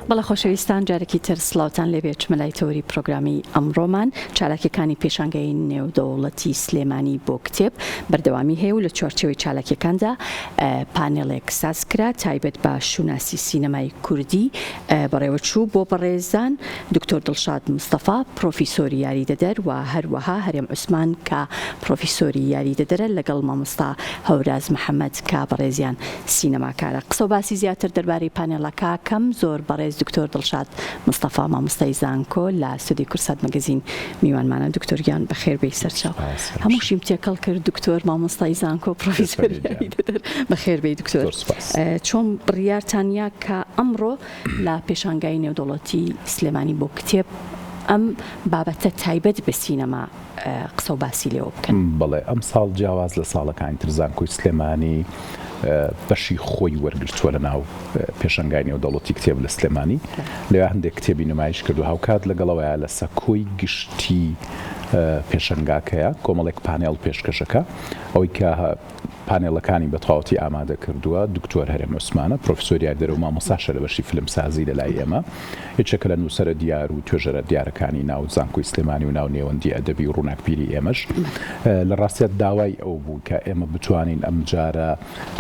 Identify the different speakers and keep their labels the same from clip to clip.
Speaker 1: بەڵە خۆشەویستان جارێکی تر سڵاوتان لێبێت چمەلای تەوری پرۆگرامی ئەمڕۆمان چالاکیەکانی پێشانگەی نێودەوڵەتی سلێمانی بۆ کتێب بەردەوامی هەیە و لە چوارچێوەی چالاکیەکاندا پانێڵێک سازکرا تایبەت بە شوناسی سینەمای کوردی بەڕێوەچوو بۆ بەڕێزان دکتۆر دڵشاد مستەفا پرۆفیسۆری یاریدەدەر و هەروەها هەرێم عوسمان کە پرۆفیسۆری یاریدەدەرە لەگەڵ مامۆستا هەوراز محەممەد کە بەڕێزیان سینەماکارە قسە و باسی زیاتر دەربارەی پانێڵەکە کەم زۆر بەڕێز دکتۆر دڵشاد مستەفا مامۆستای زانکۆ لە سودی کورسات مەگەزین میوانمانە دکتۆریان بەخێربەی سەرچاو هەمووشیم تێکەڵ کرد دکتۆر مامۆستای زانکۆ پرۆفیسۆری یاریدەدەر بەخێربەی دکتۆر چۆن بڕیارتانیا کە ئەمڕۆ لە پێشانگای نێودەوڵەتی سلێمانی بۆ کتێب ئەم بابەتە تایبەت بە سینەما قسە و باسی لێوە بکەن؟
Speaker 2: بەڵێ ئەم ساڵ جیاواز لە ساڵەکانی تر زانکۆی سلێمانی بەشی خۆی وەرگرتووە لە ناو پێشەنگای نێودەوڵەتی کتێب لە سلێمانی لەوێ هەندێک کتێبی نمایش کردو هاوکات لەگەڵەوەیە لە سەکۆی گشتی پێشەنگاکەیە کۆمەڵێک پانێڵ پێشکەشەکە ئەوەی کە پانێڵەکانی بەتەواوەتی ئامادە کردووە دکتۆر هەرێم عوسمانە پرۆفیسۆری یاریدەر و مامۆستاشە لە بەشی فیلمسازی لەلای ئێمە یەکێکە لە نووسەرە دیار و توێژەرە دیارەکانی ناو زانکۆی سلێمانی و ناو نێوەندی ئەدەبی و ڕووناکبیری ئێمەش لە ڕاستیەت داوای ئەو بوو کە ئێمە بتوانین ئەم جارە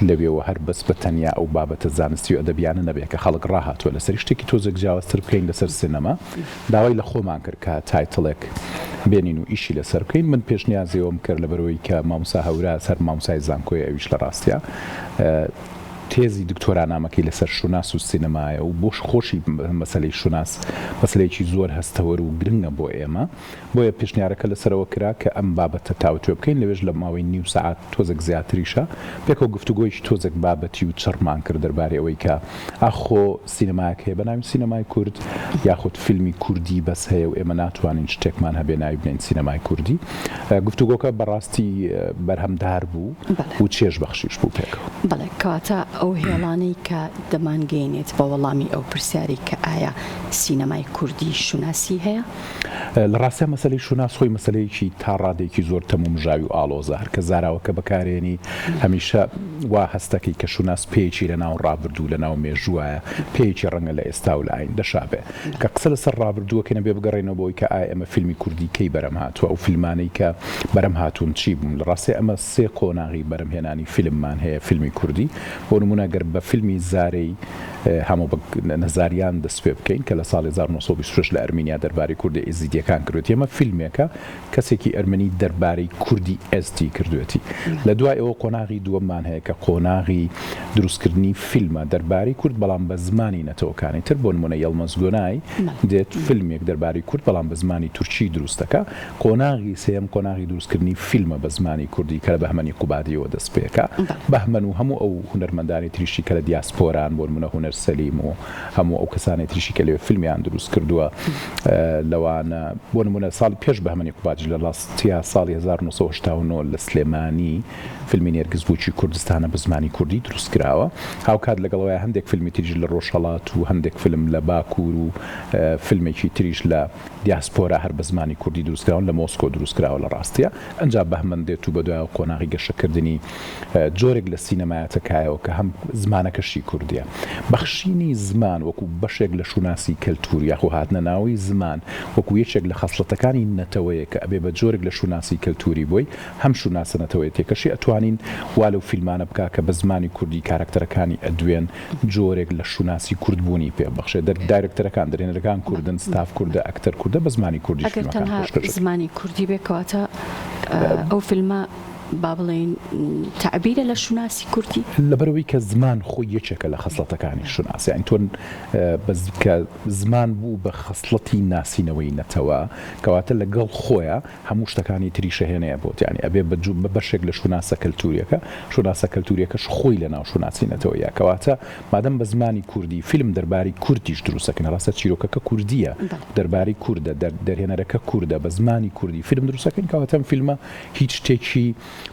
Speaker 2: لەوێەوە هەر بەس بە تەنیا ئەو بابەتە زانستی و ئەدەبیانە نەبێت کە خەڵک ڕاهاتووە لەسەر شتێکی تۆزێک جیاوازتر بکەین لەسەر سینەما داوای لە خۆمان کرد کە تایتڵێک بێنین و ئیشی لەسەر بکەین من پێشنیازیەوەم کرد لەبەرەوەی کە مامۆستا هەوراز هەر مامۆستای زانکۆی ئەویش لە ڕاستیە تێزی دکتۆرانامەکەی لەسەر شوناس و سینەمایە و بۆش خۆشی مەسەلەی شوناس مەسەلەیەکی زۆر هەستەوەر و گرنگە بۆ ئێمە بۆیە پێشنیارەکە لەسەرەوە کرا کە ئەم بابەتە تاوتوێ بکەین لەوێژ لە ماوەی نیو سەعات تۆزێک زیاتریشە پێکەوە گفتوگۆیەکی تۆزێک بابەتی و چڕمان کرد دەربارەی ئەوەی کە ئاخۆ سینەمایەک هەیە بە ناوی سینەمای کورد یاخود فیلمی کوردی بەس هەیە و ئێمە ناتوانین شتێکمان هەبێ ناوی بنین سینەمای کوردی گفتوگۆکە بەڕاستی بەرهەمدار بوو و چێژ بەخشیش بوو پێکەوە
Speaker 1: بەڵێ کەواتە ئەو هێڵانەی کە دەمانگەێنێت بە وەڵامی ئەو پرسیاری کە ئایا سینەمای کوردی شوناسی هەیە؟
Speaker 2: لە ڕاستە مەسەلەی شوناس خۆی مەسەلەیەکی تا ڕادێکی زۆر تەمومژاوی و ئاڵۆزە هەر کە زاراوەکە بەکارێنی هەمیشە وا هەستەکەی کە شوناس پێیەکی لە ناو ڕابردوو لە ناو مێژووایە پێیەکی ڕەنگە لە ئێستا و لە ئاین دەشابێ کە قسە لەسەر ڕابردووەکە نەبێ بگەڕێنەوە بۆی کە ئایا ئەمە فیلمی کوردی کەی بەرەم هاتووە ئەو فیلمانەی کە بەرەم هاتوون چی بوون لە ڕاستی ئەمە سێ قۆناغی بەرەمهێنانی فیلممان هەیە فیلمی کوردی بۆ نمونە گەر بە فیلمی زارەی هەموو نەزاریان دەست پێ بکەین کە لە ساڵی 1926 لە ئەرمینیا دەربارەی کوردی ئێزیدیەکان کردوێت ئێمە فیلمێکە کەسێکی ئەرمنی دەربارەی کوردی ئێزدی کردوێتی لە دوای ئەوە قۆناغی دووەممان هەیە کە قۆناغی دروستکردنی فیلمە دەربارەی کورد بەڵام بە زمانی نەتەوەکانی تر بۆ نمونە یەڵمەزگۆنای دێت فیلمێک دەربارەی کورد بەڵام بە زمانی تورکی دروستەکە قۆناغی سێم قۆناغی دروستکردنی فیلمە بە زمانی کوردی کە لە بەهمەنی قوبادیەوە دەست پێکە بەهمەن و هەموو ئەو هونەرمەندانی تریشی کە لە دیاسپۆران بۆ نمونە هونەر سەلیم و هەموو ئەو کەسانی تریشی کە لێ فیلمیان دروست کردووە لەوانە بۆ نمونە ساڵی پێش بەهمەنی قوبادی لە ڕاستیا ساڵی 1989 لە سلێمانی فیلمی نێرگزبووکی کوردستانە بە زمانی کوردی دروست کراوە هاوکات لەگەڵەوەی هەندێک فیلمی تریش لە ڕۆژهەڵات و هەندێک فیلم لە باکوور و فیلمێکی تریش لە دیاسپۆرا هەر بە زمانی کوردی دروستکراون لە مۆسکۆ دروستکراوە لە ڕاستیە ئەنجا بەهمەن دێت و بەدوای قۆناغی گەشەکردنی جۆرێک لە سینەمایەتەکایەوە کە هەم زمانەکەشی کوردیە بەخشینی زمان وەکو بەشێک لە شوناسی کەلتور یاخۆ هاتنە ناوی زمان وەکو یەکێک لە خەسڵەتەکانی نەتەوەیە کە ئەبێ بە جۆرێک لە شوناسی کەلتوری بۆی هەم شوناسە نەتەوەی تێکەشی ئەتوانین وا لەو فیلمانە بکا کە بە زمانی کوردی کارکتەرەکانی ئەدوێن جۆرێک لە شوناسی کوردبوونی پێبەخشێ دایرکتەرەکان درێنەرەکان کوردن ستاف کووردە ئەکتەر کووردە بە زمانی کوردی
Speaker 1: ئەگەر تەنها زمانی کوردی بێکەواتە ئەو فیلمە با بڵێن تعبیرە لە شوناسی کوردی
Speaker 2: لەبەرەوەی کە زمان خۆی یەکێکە لە خەسڵەتەکانی شوناسی یان تۆن کە زمان بوو بە خەسڵەتی ناسینەوەی نەتەوە کەواتە لەگەڵ خۆیە هەموو شتەکانی تریشە هێنەیە بۆت یانی ئەبێ بە بەشێک لە شوناسە کەلتوریەکە شوناسە کەلتوریەکەش خۆی لە ناو شوناسی نەتەوەیە کەواتە مادەم بە زمانی کوردی فیلم دەرباری کوردیش دروستەکەن ڕاستە چیرۆکەکە کوردیە دەرباری کووردە دەرهێنەرەکە کووردە بە زمانی کوردی فیلم دروستەکەن کەواتە فیلمە هیچ شتێکی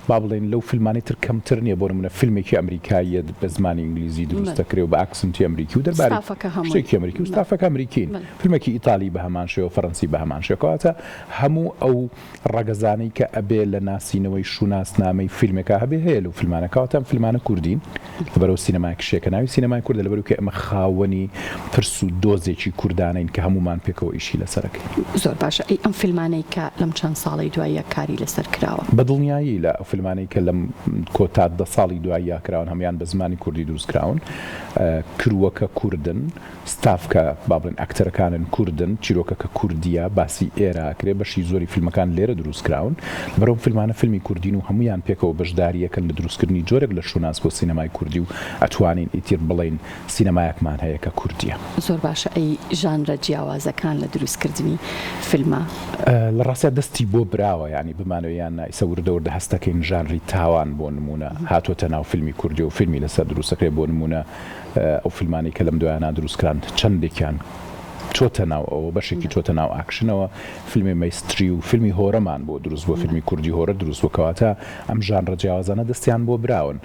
Speaker 2: با بڵێن لەو فیلمانی تر کەمتر نییە بۆ نمونە فیلمێکی ئەمریکاییە بە زمانی ئینگلیزی دروست دەکرێت و بە ئاکسنتی ئەمریکی و دەربارەی شتێکی ئەمریکی و ستافەکە ئەمریکین فیلمێکی ئیتالی بە هەمان شێوە فەڕەنسی بە هەمان شێوە کەواتە هەموو ئەو ڕەگەزانەی کە ئەبێ لە ناسینەوەی شوناسنامەی فیلمێکە هەبێ هەیە لەو فیلمانە کەواتە ئەم فیلمانە کوردین لەبەرەوە سینەمای کشێکە ناوی سینەمای کوردە لەبەرەوە کە ئەمە خاوەنی پرس و دۆزێکی کوردانین کە هەمومان پێکەوە ئیشی لەسەرەکەین.
Speaker 1: زۆر باشە. ئەی ئەم فیلمانەی کە لەم چەند ساڵی دواییە کاری لەسەر کراوە
Speaker 2: بەدڵنیایی لە ئەو فیلمانەی کە لەم کۆتا 10 ساڵی دواییە کراون هەمان بە زمانی کوردی دروست کراون کرووەکە کوردن ستافکە با بڵێن ئەکتەرەکانن کوردن چیرۆکەکە کوردیە باسی ئێراکرێ بەشی زۆری فیلمەکان لێرە دروست کراون بەرەو فیلمانە فیلمی کوردین و هەمویان پێکەوە بەشداریەکەن لە دروستکردنی جۆرێک لە شوناس بۆ سینەمای کوردی و ئەتوانین ئیتر بڵێن سینەمایەکمان هەیە کە کوردیە.
Speaker 1: زۆر باشە. ئەی ژانرە جیاوازەکان لە دروستکردنی فیلمە
Speaker 2: لە ڕاستە دەستی بۆ براوە ینی بمانەوەیان نایسە وردەوردە هەستەکەین ژانری تاوان بۆ نمونە هاتوۆتە ناو فیلمی کوردی و فیلمی لەسەر دروستەکرێت بۆ نمونە ئەو فیلمانی کە لەم دوایانە دروستکران چەندێکیان چۆتە ناو ئەوە بەشێکی چۆتە ناو ئاکشنەوە فیلمی مەیستری و فیلمی هۆرەمان بۆ دروست بۆ فیلمی کوردی هۆرە دروست بۆکەواتە ئەم ژانرە جیاوازانە دەستیان بۆ براون.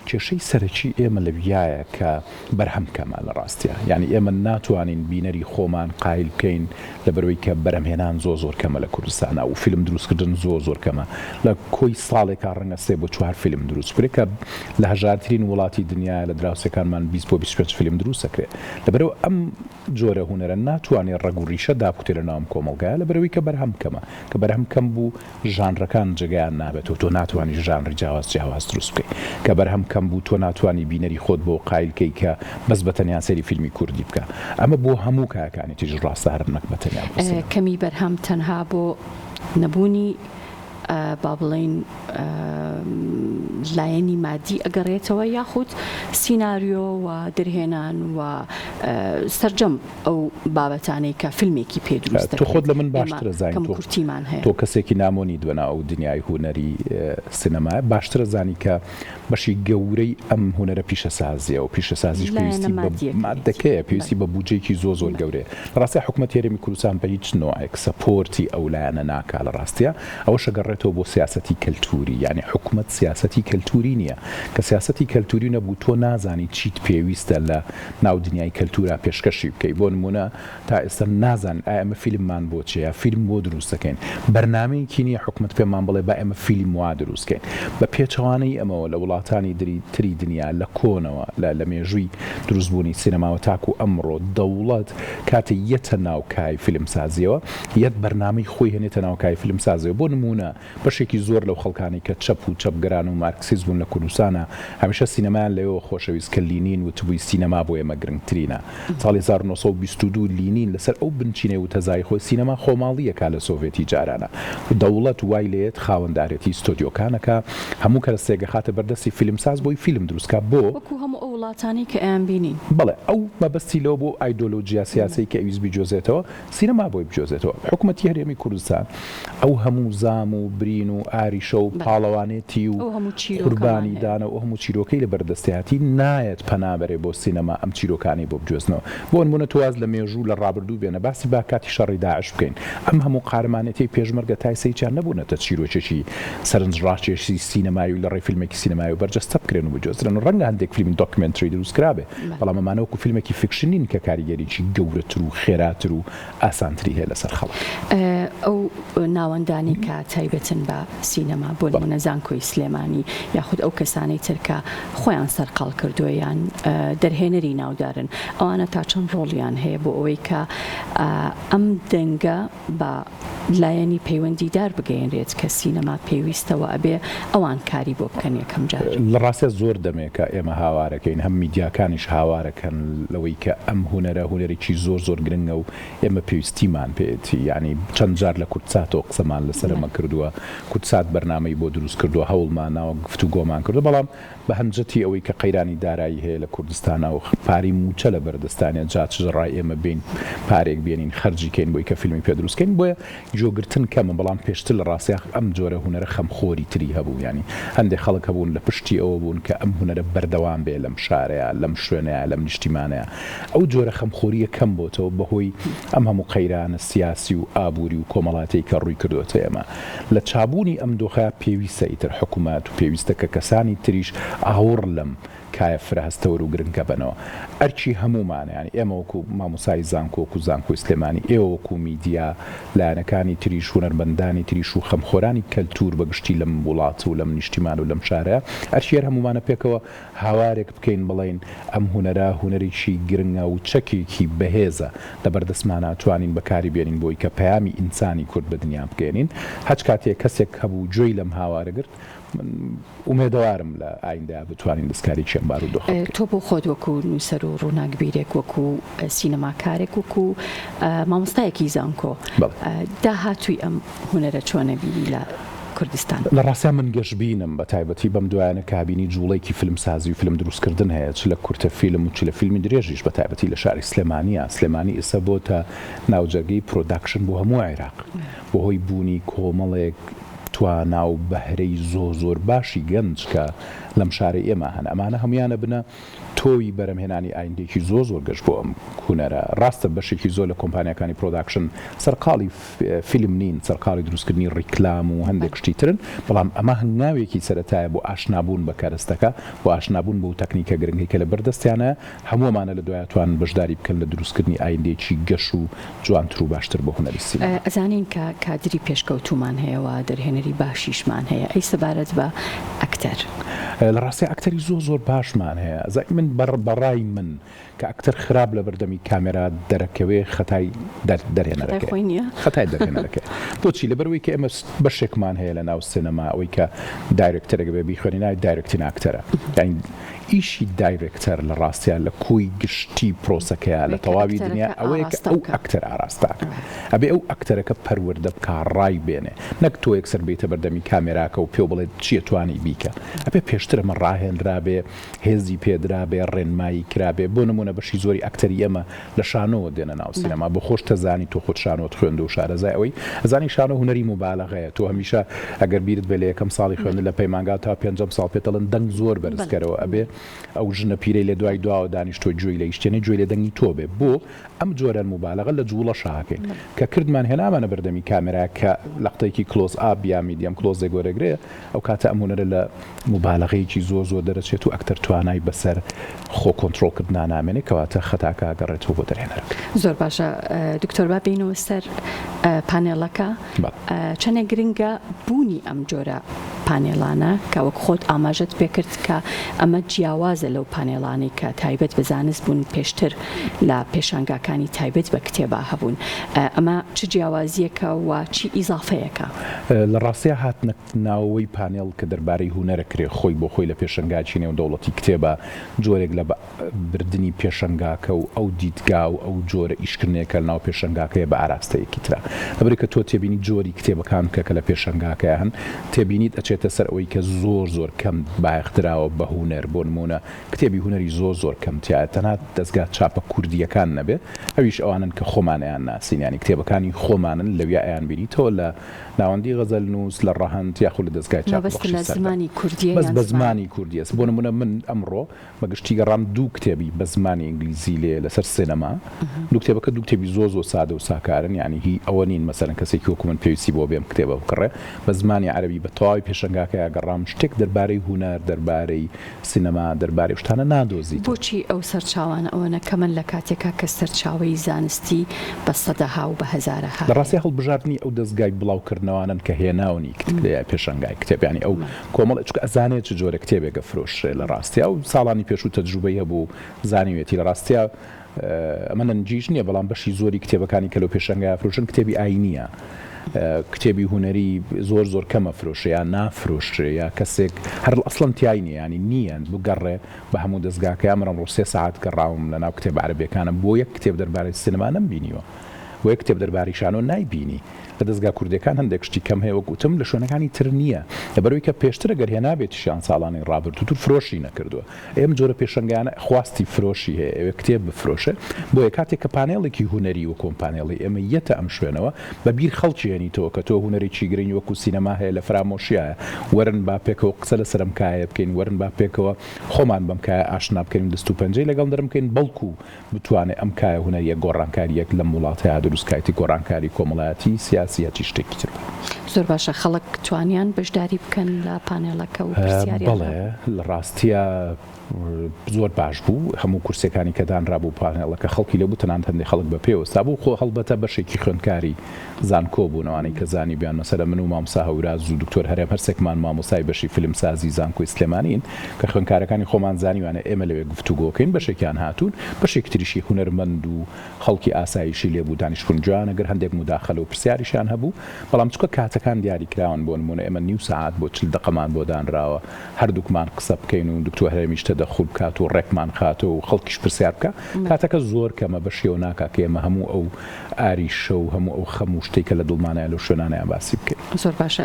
Speaker 2: کێشەی سەرەکی ئێمە لەویایە کە بەرهەم کەمە لە ڕاستیە یعنی ئێمە ناتوانین بینەری خۆمان قایل بکەین لەبەرەوەی کە بەرهەمهێنان زۆر کەمە لە کوردستانە و فیلم دروستکردن زۆر کەمە لە کۆی ساڵێکا ڕەنگە 3 بۆ 4 فیلم دروست کرێت کە لە هەژارترین وڵاتی دنیا لە دراوسەکانمان 20 بۆ 25 فیلم دروست دەکرێت لەبەرەوە ئەم جۆرە هونەرە ناتوانێت ڕەگ و ڕیشە دابکوتێ لە ناوم کۆمەڵگایە لەبەرەوەی کە بەرهەم کەمە کە بەرهەم کەم بوو ژانرەکان جگەیان نابێتەوە تۆ ناتوانانی ژانری جیاواز دروست بکەیت کە بەرهەم کەم بوو تۆ ناتوانانی بینەری خۆت بۆ قایلکەی کە بەس بەتەنیا سەری فیلمی کوردی بکە ئەمە بۆ هەموو کاکانی تیژ ڕاستە هەر نەک بەتەنیا
Speaker 1: کەمی بەرهەم تەنها بۆ نەبوونی با بڵێن لایەنی مادی ئەگەڕێتەوە یاخود سیناریۆ و دەرهێنان و سەرجەم ئەو بابەتانەی کە فیلمێکی پێ دروست
Speaker 2: دەکرێت. تۆ خۆت لە من باشترە زانی
Speaker 1: کورتیمان هەیە
Speaker 2: تۆ کەسێکی نامۆنی دوێنە ئەو دنیای هونەری سینەمایە باشترە زانی کە بەشی گەورەی ئەم هونەرە پیشەسازیە و پیشەسازیش پێویستی مادەکەیە پێویستی بە بودجەیەکی زۆر گەورەیە. ڕاستی حکوومەت هێرمی کوردستان بە هیچ نوعێک سەپۆرتی ئەو لایەنە ناکا لە ڕاستیە ئەوە شەگەڕێتەوە بۆ سیاسەتی کەلتوری یعنی حکوومەت سیاسەتی کەلتوری نییە کە سیاسەتی کەلتوری نەبوو تۆ نازانی چیت پێویستە لە ناو دنیای کەلتورا پێشکەشی بکەی بۆ نمونە تا ئێستا نازان ئەمە فیلممان بۆ چیە فیلم بۆ دروست دەکەین بەرنامەیەکی نییە حکوومەت پێمان بڵێ با ئێمە فیلم وا دروستکەین بە پێچەوانەی ئەمەوە لە وڵاتانی تری دنیا لە کۆنەوە لە مێژووی دروستبوونی سینەماوە تاکو ئەمڕۆ دەوڵەت کاتە یەتە ناوکای فیلمسازیەوە یەت بەرنامەی خۆی هێنێتە ناوکای فیلمسازیەوە بۆ نمونە بەشێکی زۆر لەو خەڵکانی کە چەپ و چەپگەران و مارکسیز بوون لە کوردستانە هەمیشە سینەمایان لەوێەوە خۆشەویست کە لینین وتبووی سینەما بۆ ئێمە گرنگترینە ساڵی 1922 لینین لەسەر ئەو بنچینەی و تەزای خۆی سینەما خۆماڵیەکە لە سۆڤێتی جارانە دەوڵەت وای لێت خاوەندارێتی ستۆدیۆکانەکە هەموو کەسێکە خاتە بەردەستی فیلمساز بۆی فیلم دروستکە بۆ
Speaker 1: وەکو هەموو ئەو وڵاتانی کە ئەیان بینین
Speaker 2: بەڵێ ئەو مەبەستی لەوە بۆ ئایدۆلۆجیا سیاسی کە ئەویست بیجۆزێتەوە سینەما بۆی بجۆزێتەوە حکوومەتی هەرێمی کوردستان ئەو هەموو زام و برین و ئاریشە و پاڵەوانێتی و قوربانی دانە و هەموو چیرۆکەی لە بەردەستیاتی نایەت پەنابەرێ بۆ سینەما ئەم چیرۆکانی بۆ بجۆزنەوە بۆ نمونە تواز لە مێژوو لە ڕابردوو بێنە باسی با کاتی شەڕی داعش بکەین ئەم هەموو قارمانێتی پێشمەرگە تایسەیچیان نەبوونەتە چیرۆکێکی سەرنجڕاکێشی سینەمایی و لە ڕێی فیلمێکی سینەمایی و بەرجەستە بکرێن و بجۆزرێن و ڕەنگە هەندێک فیلم دۆکمنتری دروستکرابێ بەڵام ئەمانەوەکو فیلمێکی فیکشنین کە کاریگەریی گەورەتر و خێراتر و ئاسانتری هەیە لەسەر خەڵک
Speaker 1: ئەو ناوەندانی کە تایبەتن بە سینەما بۆ نمونە زانکۆی سلێمانی یاخود ئەو کەسانەی ترکە خۆیان سەرقاڵ کردووەیان دەرهێنەری ناودارن ئەوانە تا چەند ڕۆڵیان هەیە بۆ ئەوەی کە ئەم دەنگە بە لایەنی پەیوەندیدار بگەێنرێت کە سینەما پێویستەوە ئەبێ ئەوان کاری بۆ بکەن یەکەم جار
Speaker 2: لە ڕاستە زۆر دەمێکە ئێمە هاوارەکەین هەم میدیاکانیش هاوارەکەن لەوەی کە ئەم هونەرێکی زۆر گرنگە و ئێمە پێویستیمان پێێتی ینی چەند جار لە کورتساتەوە قسەمان لەسەرمە کردووە کورتسات بەرنامەی بۆ دروست کردووە هەوڵمان ناوە گفتوگۆمان کردو بەڵام بە هەنجەتی ئەوەی کە قەیرانی دارایی هەیە لە کوردستانە و پاری موچە لە بەردەستانیە جاچ ڕای ئێمە بین پارێک بێنین خەرجی کەین بۆی کە فیلمی پێ دروستکەین بۆیە جۆگرتن کەمە بەڵام پێشتر لە ڕاستیاخ ئەم جۆرە هوەرە خەمخۆری تری هەبوو ینی هەندێک خەڵک هەبوون لە پشتی ئەوە بوون کە ئەم هوەرە بەردەوام بێ لەم شارەیە لەم شوێنەیە لەم نیشتیمانەیە ئەو جۆرە خەمخۆریە کەم بۆتەوە بەهۆی ئەم هەموو قەیرانە سیاسی و ئابووری و کۆمەڵاتی کە ڕووی کردوتە ئێمە لە چابوونی ئەم دۆخە پێویستە ئیتر حکوومەت و پێویستە کە کەسانی تریش ئاوڕ لەم کایە فرەهستەوە و گرنگە بنەوە ئەرچی هەمومانیانی ئێمە وەکو مامۆسای زانکۆ و زانکۆی سلێمانی ئێوە وەکو میدیا لایەنەکانی تریش هونەرمەندانی تریش و خەمخۆرانی کەلتور بەگشتی لەم وڵات و لەم نیشتیمان و لەم شارەیە ئەرچی هەمومانە پێکەوە هاوارێک بکەین بڵێن ئەم هوەرە هوەرێکی گرنگە و چەکێکی بەهێزە لەبەردەستمانە توانین بەکاری بێنین بۆی کە پەیامی ئینسانی کورد بە دنیا بگەێنین هەچ کاتێک کەسێک هەبوو گوێی لەم هاوارەگرت ئومێدەوارم لە ئایندا بتوانین دەستکاری چێمبار و دۆخ
Speaker 1: تۆ بۆ خۆت وەکو نووسەر و ڕووناکبیرێک وەکو سینەماکارێک وەکو مامۆستایەکی زانکۆ داهاتووی ئەم هوەرە چۆنە بینی لە کوردستان
Speaker 2: لە ڕاستیان من گەشتبینم بە تایبەتی بەم دوایانە کابینی جوڵێکی فیلمسازی و فیلم دروستکردن هەیە چ لە کورتە فیلم و چ لە فیلمی درێژیش بە تایبەتی لە شاری سلێمانی ئێستا بۆتە ناوجەرگەی پرۆداکشن بۆ هەموو عێراق بۆ هۆی بوونی کۆمەڵێک توانا و بەهرەی زۆر باشی گەنج کە لەم شارە ئێمە هەن ئەمانە هەمویانە بنە تۆی بەرەمهێنانی ئایندێکی زۆر گەشت بۆ ئەم هوەرە ڕاستە بەشێکی زۆر لە کۆمپانیەکانی پرۆداکشن سەرقاڵی فیلم نین سەرقاڵی دروستکردنی ڕیکلام و هەندێک شتی ترن بەڵام ئەمە هەنگاوێکی سەرەتایە بۆ ئاشنابوون بە کارستەکە بۆ ئاشنابوون بۆ تەکنیکە گرنگی کە لە بەردەستیانە هەمووەمانە لە دوایاتوان بەشداری بکەن لە دروستکردنی ئایندێکی گەش و جوانتر و باشتر بۆ هوەری سینەما
Speaker 1: ئەزانین کە کادری پێشکەوتومان هەیەەوە دەرهێنەری باشیشمان هەیە ئەی سەبارەت بە ئەکتەر
Speaker 2: لە ڕاستی ئەکتەری زۆر باشمان هەیە من بەڕای من کە ئەکتەر خراپ لە بەردەمی کامێرا دەرەکەوێ خەتای دەرهێنەرەکە خەتای دەرهێنەرەکە بۆچی لەبەرەوەی کە ئێمە بەشێکمان هەیە لە ناو سینەما ئەوەی کە دایرکتەرێک بێ بیخوێنی ناوی دایرکتین ئاکتەرە یعنی ئیشی دایرکتەر لە ڕاستیان لە کۆی گشتی پرۆسەکەیە لە تەواوی دنیا ئەوەیە کە ئەو ئەکتەر ئاراستە ئەبێ ئەو ئەکتەرەکە پەروەردە بکە ڕای بێنێ نەک تۆ یەکسەر بێتە بەردەمی کامێراکە و پێ بڵێت چیە توانی بیکە ئەبێ پێشتر ئەمە ڕاهێنرابێ هێزی پێدرابێ ڕێنمایی کرابێ بۆ نمونە بەشی زۆری ئەکتەری ئەمە لە شانۆوە دێنە ناو سینەما بۆ خۆش تەزانی تۆ خۆت شانۆت خوێند و شارەزای ئەوەی ئەزانی شانۆ هوەری مبالەغەیە تۆ هەمیشە ئەگەر بیرت بێ لە یەکەم ساڵی خوێندن لە پەیمانگا تا 5 ساڵ پێتەڵن دەنگ زۆر بەرزکەرەوە ئەبێ ئەو ژنە پیرەی لە دوای دواوە دانیشتۆ گوێی لە ئیشتێنەی گوێی لە دەنگی تۆ بێ بۆ ئەم جۆرە مبالەغە لە جوڵە شاکەین کە کردمان هێنامانە بەردەمی کامێرا کە لەقتێکی کلۆز ئاب یا میدیەم کلۆزێک گۆرەگرێ ئەو کاتە ئەم هوەرە لە مبالەغەیەکی زۆر دەرەچێت و ئەکتەر توانای بەسەر خۆ کۆنتڕۆڵکردنا نامێنێ کەواتە خەتاکە گەڕێتەوە بۆ دەرهێنەرەکە
Speaker 1: زۆر باشە دکتۆر با بینەوە سەر پانێڵەکە چەندێک گرنگە بوونی ئەم جۆرە پانێڵانە کە وەک خۆت ئاماژەت پێکرد کە ئەمە جیاوازە لەو پانێڵانی کە تایبەت بە زانست بوون پێشتر لە پێشانگاکانی تایبەت بە کتێبا هەبوون ئەمە چ جیاوازیەکە و چی ئیزافەیەکە
Speaker 2: لە ڕاستیە هاتنە ناوەوەی پانێڵ کە دەربارەی هوەرە کرێ خۆی بۆ خۆی لە پێشنگاچی نێو دەوڵەتی کتێبە جۆرێک لە بردننی پێشنگاکە و ئەو دیدگا و ئەو جۆرە ئیشکردنێکە ناو پێشنگاکەیە بە ئاراستەیەکی ترا لەبەرێک کە تۆ تێبینی جۆری کتێبەکان کە لە پێشنگاکە هەن تێبینیت ئەچێتە سەر ئەوەی کە زۆر کەم بایەختراوە بە هوەر بۆ نمونە کتێبی هوەری زۆر کەم تایە تەنها دەستگا چاپە کوردیەکان نەبێ ئەویش ئەوانن کە خۆمانیان ناسینیانی کتێبەکانی خۆمانن لەویا ئەیان بینیتەوە لە ناوەندی غەزەل نووس لە ڕەهەند یاخود لە دەستگای چاپ بەس بە زمانی کوردی است بۆ نمونە من ئەمڕۆ بەگشتی گەڕام دوو کتێبی بە زمانی ئینگلیزی لێ لەسەر سینەما دوو کتێبەکە دوو کتێبی زۆر سادە و ساکارن یعنی هی ئەوە نین مەسەرەن کەسێکی وەکو من پێویستی بۆ بێم کتێبە بکڕێ بە زمانی عەرەبی بە تەواوی پێشەنگاکەیە گەڕام شتێک دەربارەی هوەر دەربارەی سینەما دەربارەی شتانە نادۆزیت
Speaker 1: بۆچی ئەو سەرچاوانە ئەوەنە کە من لە کاتێکا کە سەرچاوی زانستی بە سەدەها و بە هەزارەها
Speaker 2: لە ڕاستی هەڵبژاردننی ئەو دەستگای بڵاوکردنەوەن کە هێناونی کتێبە پێشەنگای کتێبیانی ئەو کۆمەڵ چکە ئەزانێت چ جۆرە کتێبێکە فرۆشێ لە ڕاستیا و ساڵانی پێشوو تەجروبەی هەبوو زانیوێتی لە ڕاستیا ئەمە نەنجیش نییە بەڵام بەشی زۆری کتێبەکانی کە لەو پێشەنگای فرۆشن کتێبی ئاینیە کتێبی هوەری زۆر کەمە فرۆشە یا نافرۆشێ یا کەسێک هەر ئەسڵەن تیاینی ینی نییە بگەڕێ بە هەموو دەستگاکە ئەمڕۆ 3 ساعت گەڕاوم لە ناو کتێب عەرەبیەکانە بۆ یەک کتێب دەربارەی سینەما نەمبینیوە بۆ یەک کتێب دەربارەی شانۆ نایبینی لە دەستگا کوردەکان هەندێک شتی کەم هەیە وەکوتم لە شوێنەکانی تر نییە لەبەرەوەی کە پێشتر ئەگەر هێنابێتیشیان ساڵانی ڕابردوو فرۆشی نەکردووە ئێمە جۆرە پێشنگانە خواستی فرۆشی هەیە ئەوێ کتێب بفرۆشە بۆیە کاتێک کە پانێڵێکی هوەری و کۆمپانیێڵی ئێمە یەتە ئەم شوێنەوە بە بیر خەڵکی هێنیتەوە کە تۆ هوەرێکی گرنگ وەکو سینەما هەیە لە فرامۆشیایە وەرن با پێکەوە قسە لە سەرم کایە بکەین وەرن با پێکەوە خۆمان بەم کایە ئاشنا بکەین دەست و پەنجەی لەگەڵ دەرم بکەین بەڵکو بتوانێت ئەم کایە هوەریە گۆڕانکاریەک لە وڵاتەیە دروستکایەتی گۆڕانکاری کۆمەڵایەتی سیاسیەتی شتێکی تر
Speaker 1: زۆر باشە خەڵک توانیان بەشداری بکەن لە پانێڵەکە و پرسیاریان
Speaker 2: بەڵێ لە ڕاستیە زۆر باش بوو هەموو کورسەکانی کە دانرابوو پانێڵەکە خەڵکی لەبوو تەنان هەندێک خەڵک بە پێوەستا بوو خۆ هەڵبەتە بەشێکی خوێندکاری زانکۆ بوونەوەی کە زانی بیان مەسەرە من و مامۆستا هەوراز و دکتۆر هەرێم هەرسێکمان مامۆستای بەشی فیلمسازی زانکۆی سلێمانین کە خوێندکارەکانی خۆمان زانیوانە ئێمە لەوێ گفتوگۆکەین بەشێکیان هاتوون بەشێک تریشی هونەرمەند و خەڵکی ئاسایشی لێبوو دانیشتوون جوان ئەگەر هەندێک مداخەلە و پرسیاریشان هەبوو بەڵام چکە کاتەکان دیاری کراون بۆ نمونە ئێمە نیو ساعات بۆ 40 دقەمان بۆ دانراوە هەردووکمان قسە بکەین و دکتۆر هەرێمیش تەدەخول بکات و ڕێکمان خاتەوە و خەڵکیش پرسیار بکە کاتەکە زۆر کەمە بە شێوە ناکا کە ئێمە هەموو ئەو ئاریشە و هەموو ئەو خەموو شتێکە لە دڵمانایە لەو شوێنانەیان باسی بکەین
Speaker 1: زۆر باشە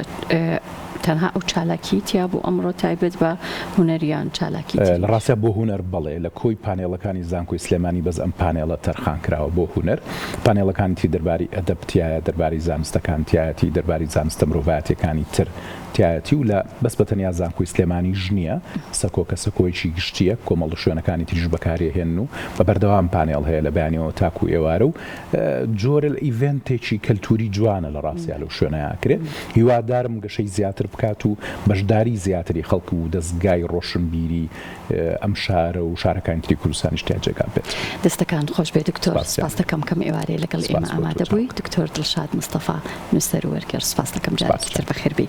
Speaker 1: تەنها ئەو چالاکی تیا بوو ئەمڕۆ تایبەت بە هوەریان چالاکی
Speaker 2: لە ڕاستە بۆ هوەر بەڵێ لە کۆی پانێڵەکانی زانکۆی سلێمانی بەس ئەم پانێڵە تەرخان کراوە بۆ هوەر پانێڵەکانی دەرباری ئەدەبتیایە دەرباری زانستەکانتیایەتی دەرباری زانستە مرۆڤایەتیەکانی تر تایەتی و لە بەس بە تەنیا زانکۆی سلێمانی ژنیە سەکۆکە سەکۆیکی گشتیە کۆمەڵ شوێنەکانی تریش بەکارهێن و بە بەردەوام پانێڵ هەیە لە بەیانەوە تاکو ئێوارە و جۆرە ئیڤنتێکی کەلتوری جوانە لە ڕاستیا لەو شوێنەیەکرێت هیوادارم گەشەی زیاتر بکات و بەشداری زیاتری خەڵک و دەستگای ڕۆشنبیری ئەم شارە و شارەکانی تری کوردستانی شتیا جێگا بێت
Speaker 1: دەستەکان خۆش بێ دکتۆر سپاس دەکەم کەم ئێوارەیە لەگەڵ ئێمە ئامادە بووی دکتۆر دڵشاد مستەفا نووسەر و وەرگەر سپاس دەکەم جارێکی تر بەخێربی